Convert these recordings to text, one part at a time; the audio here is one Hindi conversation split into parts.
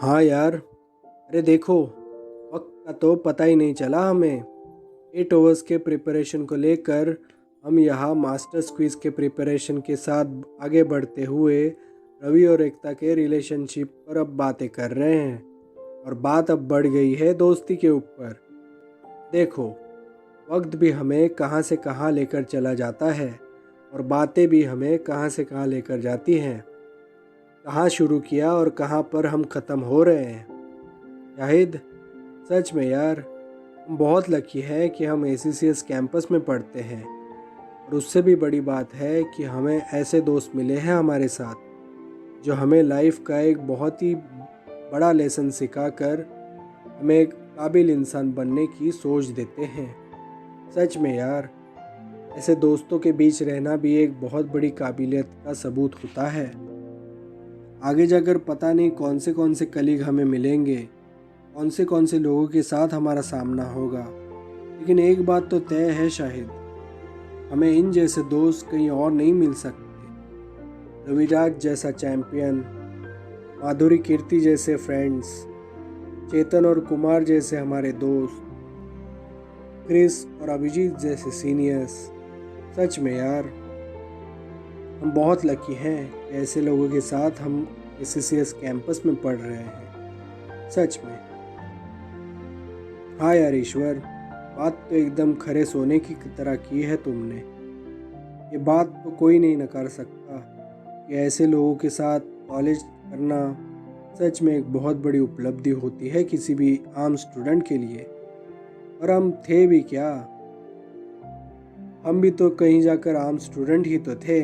हाँ यार। अरे देखो, वक्त का तो पता ही नहीं चला हमें। 8 ओवर्स के प्रिपरेशन को लेकर हम यहाँ मास्टर्स क्विज के प्रिपरेशन के साथ आगे बढ़ते हुए रवि और एकता के रिलेशनशिप पर अब बातें कर रहे हैं। और बात अब बढ़ गई है दोस्ती के ऊपर। देखो, वक्त भी हमें कहाँ से कहाँ लेकर चला जाता है और बातें भी हमें कहाँ से कहाँ लेकर जाती हैं। कहाँ शुरू किया और कहाँ पर हम ख़त्म हो रहे हैं। शाहिद, सच में यार, हम बहुत लकी हैं कि हम ACCS कैंपस में पढ़ते हैं। और उससे भी बड़ी बात है कि हमें ऐसे दोस्त मिले हैं हमारे साथ जो हमें लाइफ का एक बहुत ही बड़ा लेसन सिखाकर हमें एक काबिल इंसान बनने की सोच देते हैं। सच में यार, ऐसे दोस्तों के बीच रहना भी एक बहुत बड़ी काबिलियत का सबूत होता है। आगे जाकर पता नहीं कौन से कलीग हमें मिलेंगे, कौन से लोगों के साथ हमारा सामना होगा, लेकिन एक बात तो तय है शाहिद, हमें इन जैसे दोस्त कहीं और नहीं मिल सकते। रविराज जैसा चैंपियन, माधुरी कीर्ति जैसे फ्रेंड्स, चेतन और कुमार जैसे हमारे दोस्त, क्रिस और अभिजीत जैसे सीनियर्स। सच में यार, हम बहुत लकी हैं कि ऐसे लोगों के साथ हम ACCS कैंपस में पढ़ रहे हैं। सच में। हाँ यार ईश्वर, बात तो एकदम खरे सोने की तरह की है तुमने। ये बात तो कोई नहीं नकार सकता कि ऐसे लोगों के साथ कॉलेज करना सच में एक बहुत बड़ी उपलब्धि होती है किसी भी आम स्टूडेंट के लिए। और हम थे भी क्या, हम भी तो कहीं जाकर आम स्टूडेंट ही तो थे।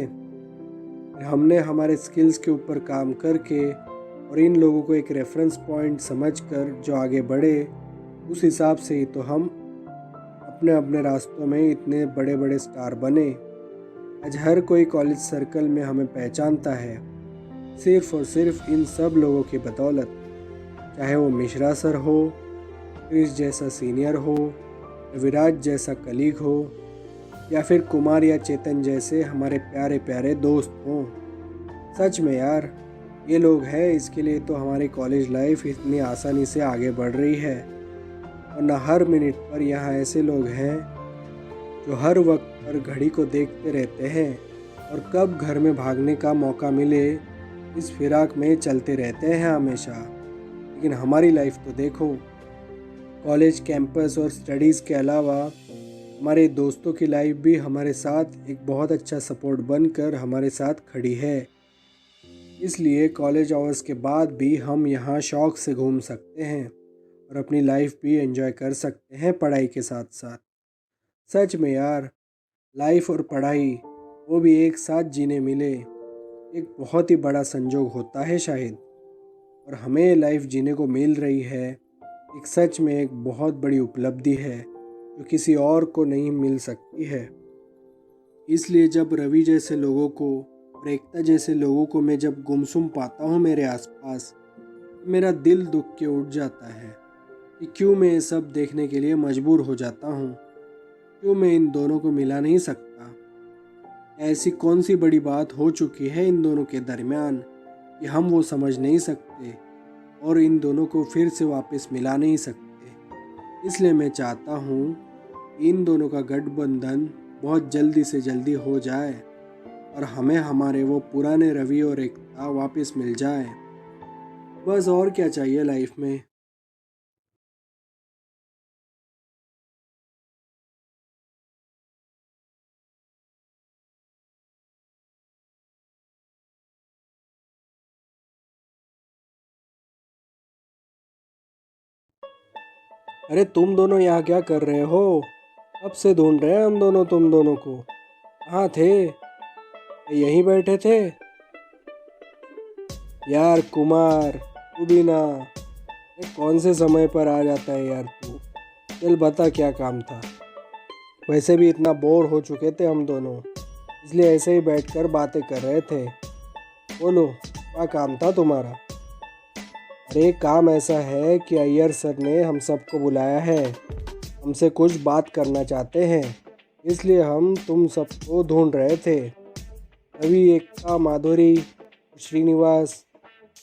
हमने हमारे स्किल्स के ऊपर काम करके और इन लोगों को एक रेफरेंस पॉइंट समझकर जो आगे बढ़े, उस हिसाब से ही तो हम अपने अपने रास्तों में इतने बड़े बड़े स्टार बने। आज हर कोई कॉलेज सर्कल में हमें पहचानता है, सिर्फ और सिर्फ इन सब लोगों की बदौलत। चाहे वो मिश्रा सर हो, क्रिस जैसा सीनियर हो, विराज जैसा कलीग हो, या फिर कुमार या चेतन जैसे हमारे प्यारे प्यारे दोस्त हों। सच में यार, ये लोग हैं, इसके लिए तो हमारी कॉलेज लाइफ इतनी आसानी से आगे बढ़ रही है। वरना हर मिनट पर यहाँ ऐसे लोग हैं जो हर वक्त पर घड़ी को देखते रहते हैं और कब घर में भागने का मौका मिले इस फिराक में चलते रहते हैं हमेशा। लेकिन हमारी लाइफ तो देखो, कॉलेज कैंपस और स्टडीज़ के अलावा हमारे दोस्तों की लाइफ भी हमारे साथ एक बहुत अच्छा सपोर्ट बनकर हमारे साथ खड़ी है। इसलिए कॉलेज आवर्स के बाद भी हम यहाँ शौक़ से घूम सकते हैं और अपनी लाइफ भी एंजॉय कर सकते हैं पढ़ाई के साथ साथ। सच में यार, लाइफ और पढ़ाई वो भी एक साथ जीने मिले एक बहुत ही बड़ा संजोग होता है शायद। और हमें लाइफ जीने को मिल रही है, एक सच में एक बहुत बड़ी उपलब्धि है जो किसी और को नहीं मिल सकती है। इसलिए जब रवि जैसे लोगों को और एकता जैसे लोगों को मैं जब गुमसुम पाता हूँ मेरे आसपास, तो मेरा दिल दुख के उठ जाता है कि क्यों मैं ये सब देखने के लिए मजबूर हो जाता हूँ। क्यों मैं इन दोनों को मिला नहीं सकता। ऐसी कौन सी बड़ी बात हो चुकी है इन दोनों के दरमियान कि हम वो समझ नहीं सकते और इन दोनों को फिर से वापस मिला नहीं सकते। इसलिए मैं चाहता हूँ कि इन दोनों का गठबंधन बहुत जल्दी से जल्दी हो जाए और हमें हमारे वो पुराने रवि और एकता वापस मिल जाए। बस और क्या चाहिए लाइफ में। अरे तुम दोनों यहाँ क्या कर रहे हो? कब से ढूंढ रहे हैं हम दोनों तुम दोनों को। कहाँ थे? यहीं बैठे थे? यार कुमार, तू भी ना, ये कौन से समय पर आ जाता है यार तू। चल बता क्या काम था। वैसे भी इतना बोर हो चुके थे हम दोनों, इसलिए ऐसे ही बैठकर बातें कर रहे थे। बोलो, क्या काम था तुम्हारा? अरे काम ऐसा है कि अय्यर सर ने हम सबको बुलाया है, हमसे कुछ बात करना चाहते हैं, इसलिए हम तुम सबको ढूंढ रहे थे। रवि, एकता, माधुरी, श्रीनिवास,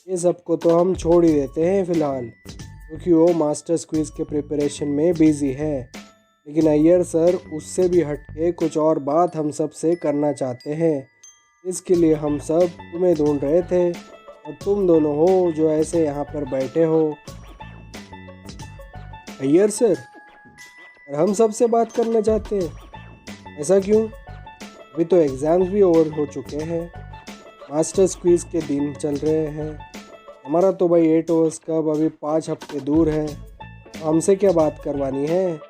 ये सबको तो हम छोड़ ही देते हैं फ़िलहाल, क्योंकि वो मास्टर्स क्विज़ के प्रिपरेशन में बिज़ी है। लेकिन अय्यर सर उससे भी हट के कुछ और बात हम सब से करना चाहते हैं। इसके लिए हम सब तुम्हें ढूंढ रहे थे और तुम दोनों हो जो ऐसे यहाँ पर बैठे हो। अय्यर सर, और हम सब से बात करना चाहते हैं, ऐसा क्यों? अभी तो एग्ज़ाम्स भी ओवर हो चुके हैं, मास्टर्स क्विज़ के दिन चल रहे हैं। हमारा तो भाई 8 ओवर्स कब अभी 5 हफ्ते दूर है। तो हमसे क्या बात करवानी है?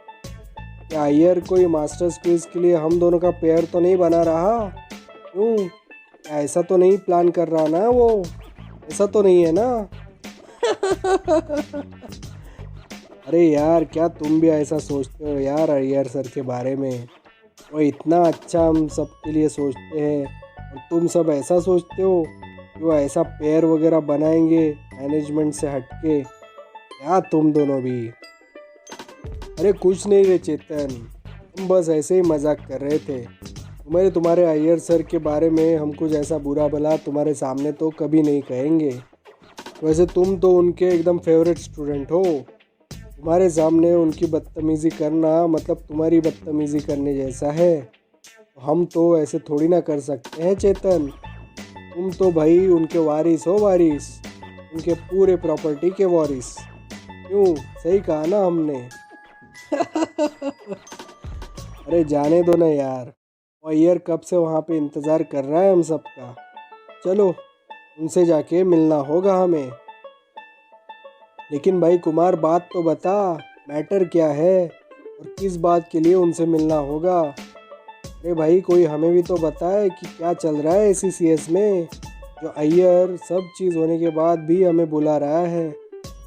क्या अय्यर कोई मास्टर्स क्विज़ के लिए हम दोनों का पेयर तो नहीं बना रहा? क्यों? क्या ऐसा तो नहीं प्लान कर रहा ना वो? ऐसा तो नहीं है ना? अरे यार, क्या तुम भी ऐसा सोचते हो यार अय्यर सर के बारे में? वो इतना अच्छा हम सब के लिए सोचते हैं और तुम सब ऐसा सोचते हो कि वो ऐसा पेयर वगैरह बनाएंगे मैनेजमेंट से हटके? क्या तुम दोनों भी? अरे कुछ नहीं रे चेतन, हम बस ऐसे ही मजाक कर रहे थे। तुम्हारे अय्यर सर के बारे में हम कुछ ऐसा बुरा भला तुम्हारे सामने तो कभी नहीं कहेंगे। वैसे तुम तो उनके एकदम फेवरेट स्टूडेंट हो। तुम्हारे सामने उनकी बदतमीज़ी करना मतलब तुम्हारी बदतमीज़ी करने जैसा है। हम तो ऐसे थोड़ी ना कर सकते हैं चेतन। तुम तो भाई उनके वारिस हो, वारिस, उनके पूरे प्रॉपर्टी के वारिस। क्यों, सही कहा ना हमने? अरे जाने दो ना यार, अय्यर कब से वहाँ पे इंतज़ार कर रहा है हम सबका। चलो उनसे जाके मिलना होगा हमें। लेकिन भाई कुमार, बात तो बता, मैटर क्या है और किस बात के लिए उनसे मिलना होगा? अरे भाई कोई हमें भी तो बताए कि क्या चल रहा है ACCS में, जो अय्यर सब चीज़ होने के बाद भी हमें बुला रहा है।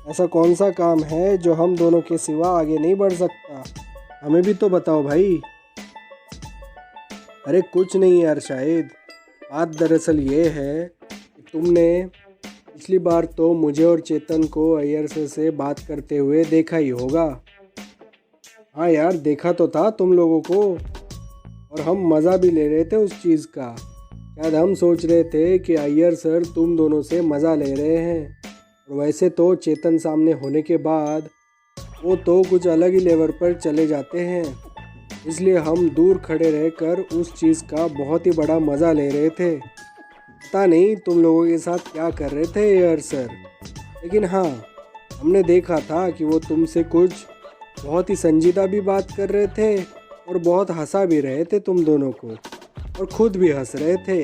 ऐसा कौन सा काम है जो हम दोनों के सिवा आगे नहीं बढ़ सकता? हमें भी तो बताओ भाई। अरे कुछ नहीं यार, शायद बात दरअसल ये है कि तुमने पिछली बार तो मुझे और चेतन को अय्यर सर से बात करते हुए देखा ही होगा। हाँ यार, देखा तो था तुम लोगों को, और हम मज़ा भी ले रहे थे उस चीज़ का। शायद हम सोच रहे थे कि अय्यर सर तुम दोनों से मज़ा ले रहे हैं, और वैसे तो चेतन सामने होने के बाद वो तो कुछ अलग ही लेवल पर चले जाते हैं। इसलिए हम दूर खड़े रहकर उस चीज़ का बहुत ही बड़ा मज़ा ले रहे थे। पता नहीं तुम लोगों के साथ क्या कर रहे थे अय्यर सर, लेकिन हाँ, हमने देखा था कि वो तुमसे कुछ बहुत ही संजीदा भी बात कर रहे थे और बहुत हंसा भी रहे थे तुम दोनों को, और खुद भी हंस रहे थे,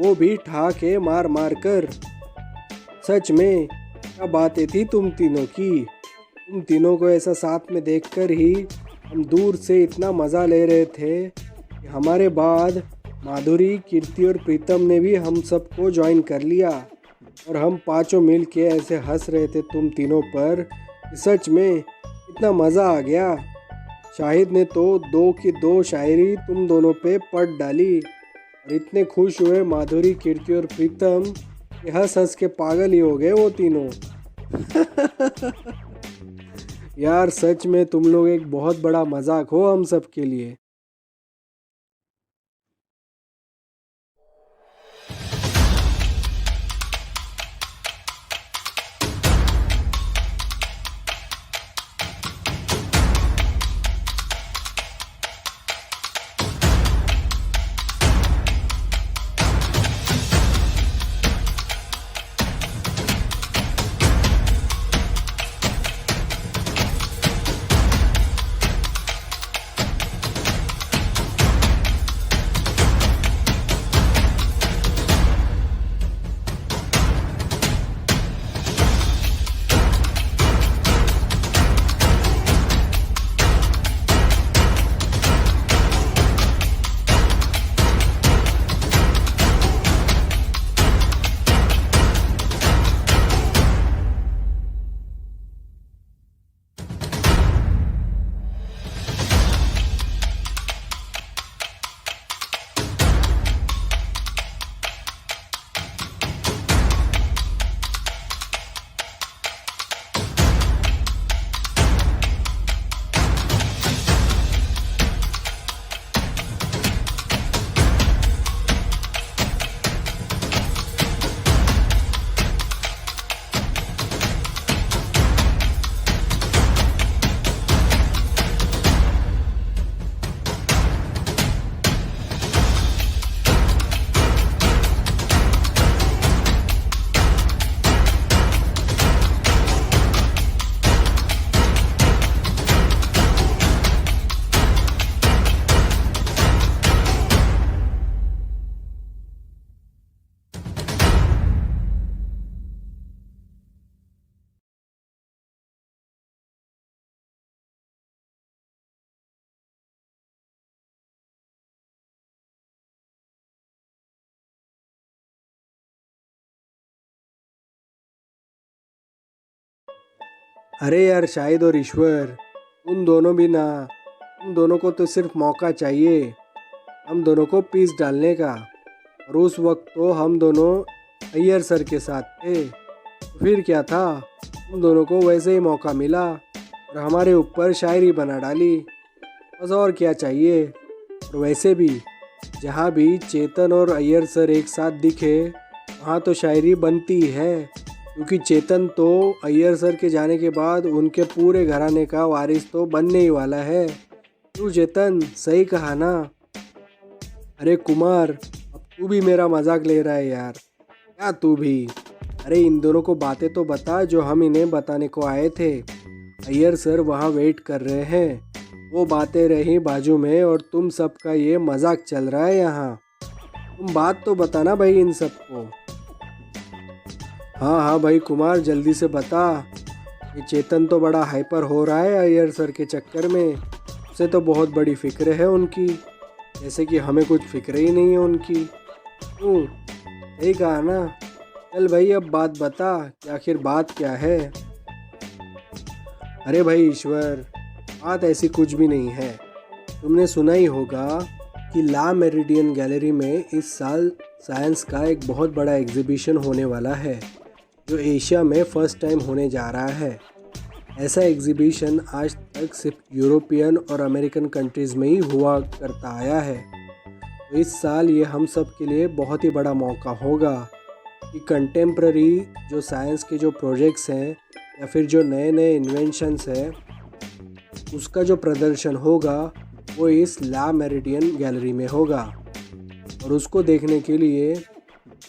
वो भी ठहाके मार मार कर। सच में क्या बातें थी तुम तीनों की। तुम तीनों को ऐसा साथ में देखकर ही हम दूर से इतना मज़ा ले रहे थे कि हमारे बाद माधुरी, कीर्ति और प्रीतम ने भी हम सबको ज्वाइन कर लिया, और हम पांचों मिल के ऐसे हंस रहे थे तुम तीनों पर कि सच में इतना मज़ा आ गया। शाहिद ने तो 2 की 2 शायरी तुम दोनों पे पढ़ डाली, और इतने खुश हुए माधुरी, कीर्ति और प्रीतम कि हंस हंस के पागल ही हो गए वो तीनों। यार सच में तुम लोग एक बहुत बड़ा मजाक हो हम सब के लिए। अरे यार शाहिद और ईश्वर, उन दोनों भी ना, उन दोनों को तो सिर्फ मौका चाहिए हम दोनों को पीस डालने का। और उस वक्त तो हम दोनों अय्यर सर के साथ थे, तो फिर क्या था, हम दोनों को वैसे ही मौका मिला और हमारे ऊपर शायरी बना डाली। बस और क्या चाहिए। और वैसे भी जहाँ भी चेतन और अय्यर सर एक साथ दिखे वहाँ तो शायरी बनती है, क्योंकि चेतन तो अय्यर सर के जाने के बाद उनके पूरे घराने का वारिस तो बनने ही वाला है। क्यों चेतन, सही कहा ना? अरे कुमार, अब तू भी मेरा मजाक ले रहा है यार, क्या तू भी? अरे इन दोनों को बातें तो बता जो हम इन्हें बताने को आए थे। अय्यर सर वहाँ वेट कर रहे हैं, वो बातें रही बाजू में और तुम सबका ये मजाक चल रहा है यहाँ। तुम बात तो बताना भाई इन सबको। हाँ हाँ भाई कुमार, जल्दी से बता। ये चेतन तो बड़ा हाइपर हो रहा है अय्यर सर के चक्कर में। उसे तो बहुत बड़ी फिक्र है उनकी, जैसे कि हमें कुछ फिक्र ही नहीं है उनकी। क्यों, सही कहा ना? चल भाई अब बात बता कि आखिर बात क्या है। अरे भाई ईश्वर, बात ऐसी कुछ भी नहीं है। तुमने सुना ही होगा कि ला मेरिडियन गैलरी में इस साल साइंस का एक बहुत बड़ा एग्जीबिशन होने वाला है, जो एशिया में फ़र्स्ट टाइम होने जा रहा है। ऐसा एग्जीबिशन आज तक सिर्फ यूरोपियन और अमेरिकन कंट्रीज़ में ही हुआ करता आया है। तो इस साल ये हम सब के लिए बहुत ही बड़ा मौका होगा कि कंटेम्प्ररी जो साइंस के जो प्रोजेक्ट्स हैं या फिर जो नए नए इन्वेंशंस हैं, उसका जो प्रदर्शन होगा वो इस ला मेरिडियन गैलरी में होगा। और उसको देखने के लिए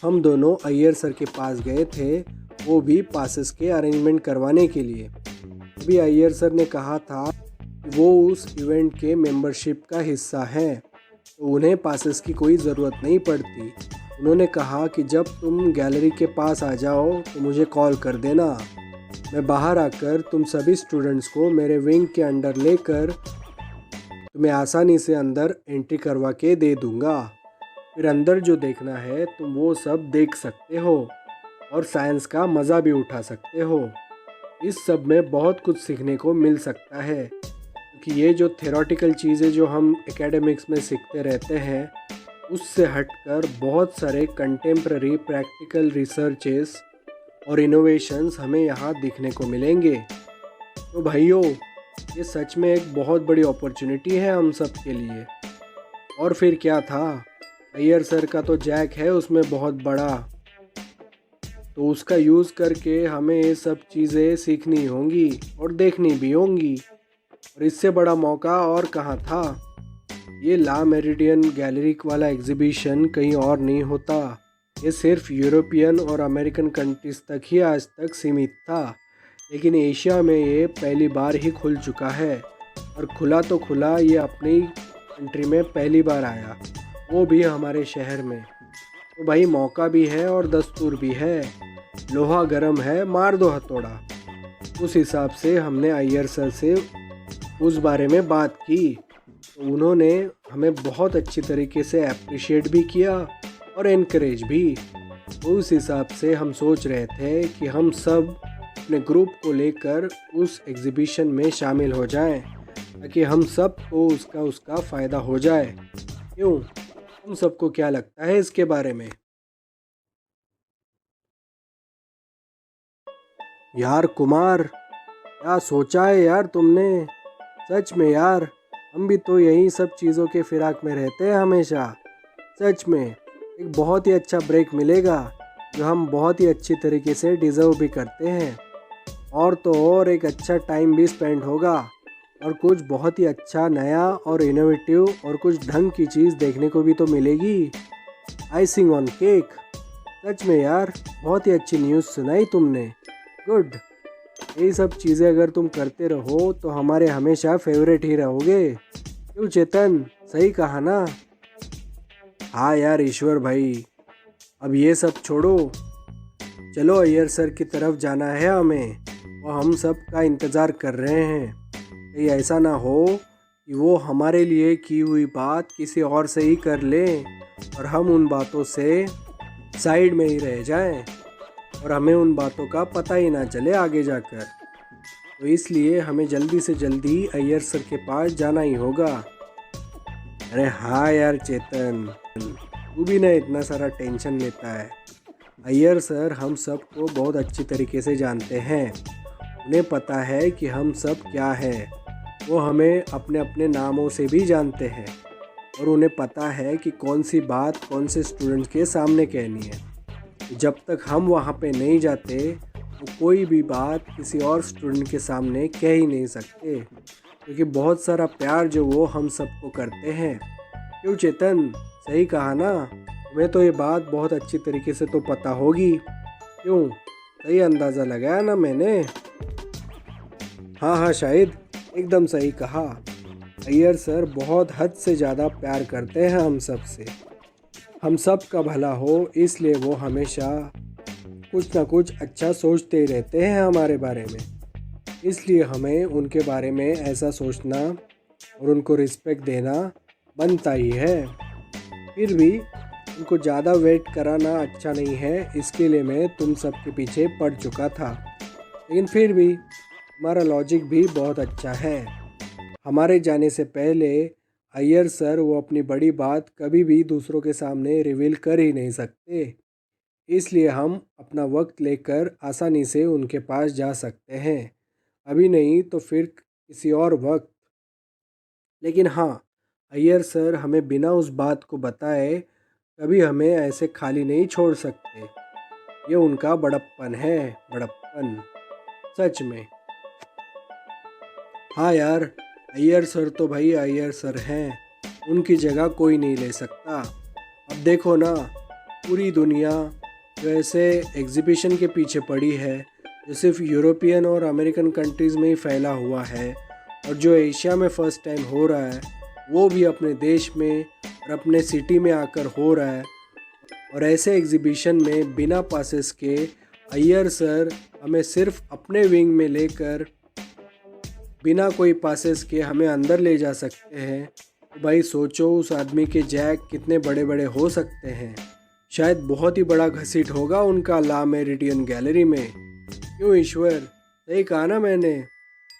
हम दोनों अय्यर सर के पास गए थे, वो भी पासेस के अरेंजमेंट करवाने के लिए। अभी अय्यर सर ने कहा था कि वो उस इवेंट के मेंबरशिप का हिस्सा हैं, तो उन्हें पासेस की कोई ज़रूरत नहीं पड़ती। उन्होंने कहा कि जब तुम गैलरी के पास आ जाओ तो मुझे कॉल कर देना, मैं बाहर आकर तुम सभी स्टूडेंट्स को मेरे विंग के अंडर लेकर तुम्हें आसानी से अंदर एंट्री करवा के दे दूँगा। फिर अंदर जो देखना है तुम वो सब देख सकते हो और साइंस का मज़ा भी उठा सकते हो। इस सब में बहुत कुछ सीखने को मिल सकता है, क्योंकि ये जो थ्योरेटिकल चीज़ें जो हम एकेडमिक्स में सीखते रहते हैं, उससे हटकर बहुत सारे कंटेम्प्ररी प्रैक्टिकल रिसर्चेस और इनोवेशंस हमें यहाँ दिखने को मिलेंगे। तो भाइयों, ये सच में एक बहुत बड़ी अपॉर्चुनिटी है हम सब के लिए। और फिर क्या था, अय्यर सर का तो जैक है उसमें बहुत बड़ा, तो उसका यूज़ करके हमें ये सब चीज़ें सीखनी होंगी और देखनी भी होंगी। और इससे बड़ा मौका और कहाँ था। ये ला मेरिडियन गैलरी वाला एग्जीबिशन कहीं और नहीं होता, ये सिर्फ यूरोपियन और अमेरिकन कंट्रीज़ तक ही आज तक सीमित था, लेकिन एशिया में ये पहली बार ही खुल चुका है। और खुला तो खुला, ये अपनी कंट्री में पहली बार आया, वो भी हमारे शहर में। तो भाई मौका भी है और दस्तूर भी है, लोहा गर्म है मार दो हथौड़ा। उस हिसाब से हमने अय्यर सर से उस बारे में बात की, तो उन्होंने हमें बहुत अच्छी तरीके से अप्रिशिएट भी किया और इनकरेज भी। तो उस हिसाब से हम सोच रहे थे कि हम सब अपने ग्रुप को लेकर उस एग्ज़िबिशन में शामिल हो जाएं, ताकि हम सब को उसका फ़ायदा हो जाए। क्यों, तुम सबको क्या लगता है इसके बारे में? यार कुमार, क्या सोचा है यार तुमने? सच में यार, हम भी तो यही सब चीज़ों के फिराक में रहते हैं हमेशा। सच में एक बहुत ही अच्छा ब्रेक मिलेगा, जो हम बहुत ही अच्छी तरीके से डिज़र्व भी करते हैं। और तो और एक अच्छा टाइम भी स्पेंड होगा और कुछ बहुत ही अच्छा नया और इनोवेटिव और कुछ ढंग की चीज़ देखने को भी तो मिलेगी। Icing on cake. सच में यार, बहुत ही अच्छी न्यूज़ सुनाई तुमने। गुड। यही सब चीज़ें अगर तुम करते रहो तो हमारे हमेशा फेवरेट ही रहोगे। क्यों चेतन, सही कहा ना? हाँ यार ईश्वर भाई, अब ये सब छोड़ो, चलो अय्यर सर की तरफ जाना है हमें। वो हम सब का इंतज़ार कर रहे हैं। कहीं ऐसा ना हो कि वो हमारे लिए की हुई बात किसी और से ही कर लें और हम उन बातों से साइड में ही रह जाएं और हमें उन बातों का पता ही ना चले आगे जाकर। तो इसलिए हमें जल्दी से जल्दी अय्यर सर के पास जाना ही होगा। अरे हाँ यार चेतन, तू भी ना इतना सारा टेंशन लेता है। अय्यर सर हम सबको बहुत अच्छी तरीके से जानते हैं। उन्हें पता है कि हम सब क्या हैं। वो हमें अपने अपने नामों से भी जानते हैं और उन्हें पता है कि कौन सी बात कौन से स्टूडेंट्स के सामने कहनी है। जब तक हम वहाँ पे नहीं जाते वो कोई भी बात किसी और स्टूडेंट के सामने कह ही नहीं सकते, क्योंकि बहुत सारा प्यार जो वो हम सबको करते हैं। क्यों चेतन, सही कहा ना? तुम्हें तो ये बात बहुत अच्छी तरीके से तो पता होगी। क्यों, सही अंदाज़ा लगाया ना मैंने? हाँ हाँ, शायद एकदम सही कहा। अय्यर सर बहुत हद से ज़्यादा प्यार करते हैं हम सब से। हम सब का भला हो इसलिए वो हमेशा कुछ ना कुछ अच्छा सोचते ही रहते हैं हमारे बारे में। इसलिए हमें उनके बारे में ऐसा सोचना और उनको रिस्पेक्ट देना बनता ही है। फिर भी उनको ज़्यादा वेट कराना अच्छा नहीं है, इसके लिए मैं तुम सब के पीछे पड़ चुका था। लेकिन फिर भी हमारा लॉजिक भी बहुत अच्छा है। हमारे जाने से पहले अय्यर सर वो अपनी बड़ी बात कभी भी दूसरों के सामने रिवील कर ही नहीं सकते। इसलिए हम अपना वक्त लेकर आसानी से उनके पास जा सकते हैं। अभी नहीं तो फिर किसी और वक्त। लेकिन हाँ, अय्यर सर हमें बिना उस बात को बताए कभी हमें ऐसे खाली नहीं छोड़ सकते। ये उनका बड़प्पन है, बड़प्पन, सच में। हाँ यार, अय्यर सर तो भाई अय्यर सर हैं, उनकी जगह कोई नहीं ले सकता। अब देखो ना, पूरी दुनिया जो ऐसे एग्जीबिशन के पीछे पड़ी है जो सिर्फ यूरोपियन और अमेरिकन कंट्रीज़ में ही फैला हुआ है, और जो एशिया में फ़र्स्ट टाइम हो रहा है वो भी अपने देश में और अपने सिटी में आकर हो रहा है। और ऐसे एग्जीबिशन में बिना पासेस के अय्यर सर हमें सिर्फ अपने विंग में लेकर बिना कोई पासेस के हमें अंदर ले जा सकते हैं। तो भाई सोचो उस आदमी के जैक कितने बड़े बड़े हो सकते हैं। शायद बहुत ही बड़ा घसीट होगा उनका ला मेरिडियन गैलरी में। क्यों ईश्वर, सही कहा ना मैंने?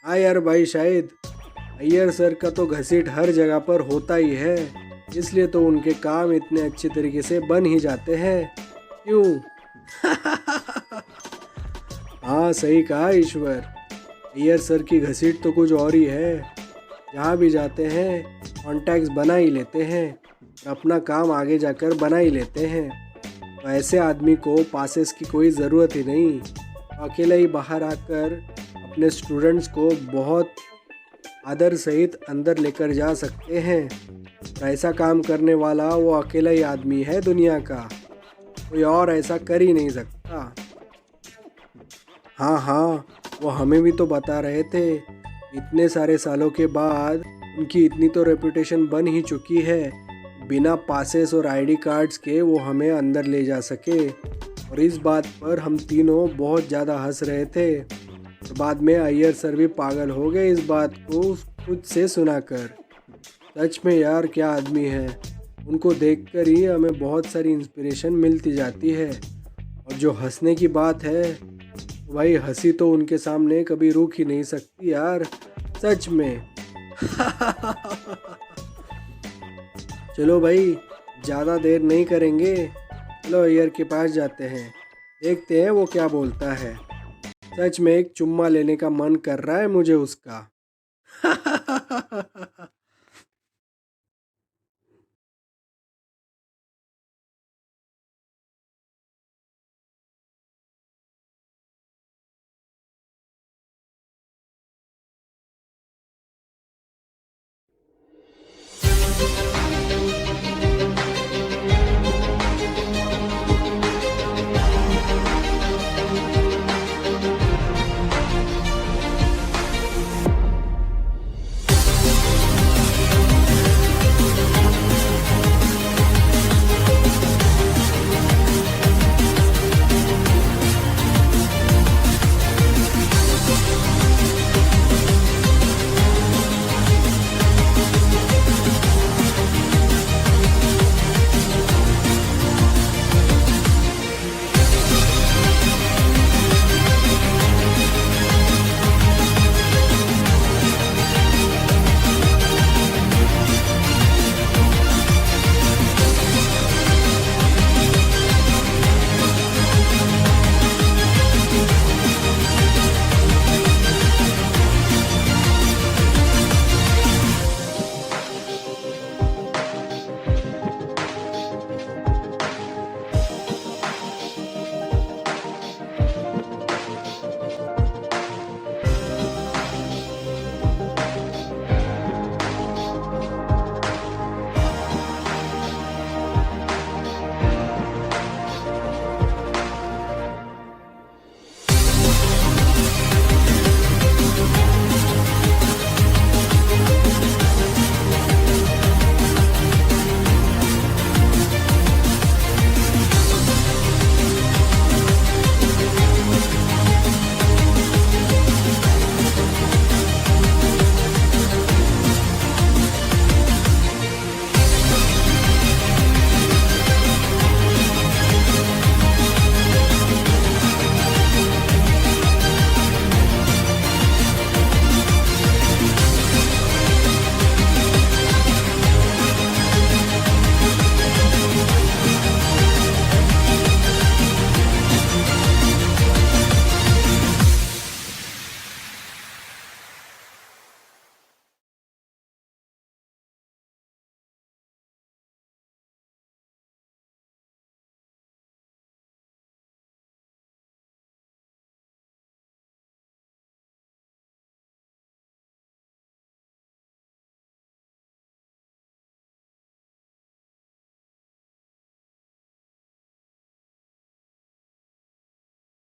हाँ यार भाई, शायद अय्यर सर का तो घसीट हर जगह पर होता ही है, इसलिए तो उनके काम इतने अच्छे तरीके से बन ही जाते हैं। क्यों? हाँ सही कहा ईश्वर, अय्यर सर की घसीट तो कुछ और ही है। जहाँ भी जाते हैं कॉन्टैक्ट्स बना ही लेते हैं और अपना काम आगे जाकर बना ही लेते हैं। तो ऐसे आदमी को पासेस की कोई ज़रूरत ही नहीं। अकेला ही बाहर आकर अपने स्टूडेंट्स को बहुत आदर सहित अंदर लेकर जा सकते हैं। और ऐसा काम करने वाला वो अकेला ही आदमी है दुनिया का, कोई और ऐसा कर ही नहीं सकता। हाँ हाँ, वो हमें भी तो बता रहे थे, इतने सारे सालों के बाद उनकी इतनी तो रेपुटेशन बन ही चुकी है, बिना पासेस और आईडी कार्ड्स के वो हमें अंदर ले जा सके। और इस बात पर हम तीनों बहुत ज़्यादा हंस रहे थे। और बाद में अय्यर सर भी पागल हो गए इस बात को खुद से सुनाकर। सच में यार क्या आदमी है, उनको देखकर ही हमें बहुत सारी इंस्पिरेशन मिलती जाती है। और जो हंसने की बात है, भाई हंसी तो उनके सामने कभी रुक ही नहीं सकती यार, सच में। चलो भाई, ज़्यादा देर नहीं करेंगे, चलो अय्यर के पास जाते हैं, देखते हैं वो क्या बोलता है। सच में एक चुम्मा लेने का मन कर रहा है मुझे उसका।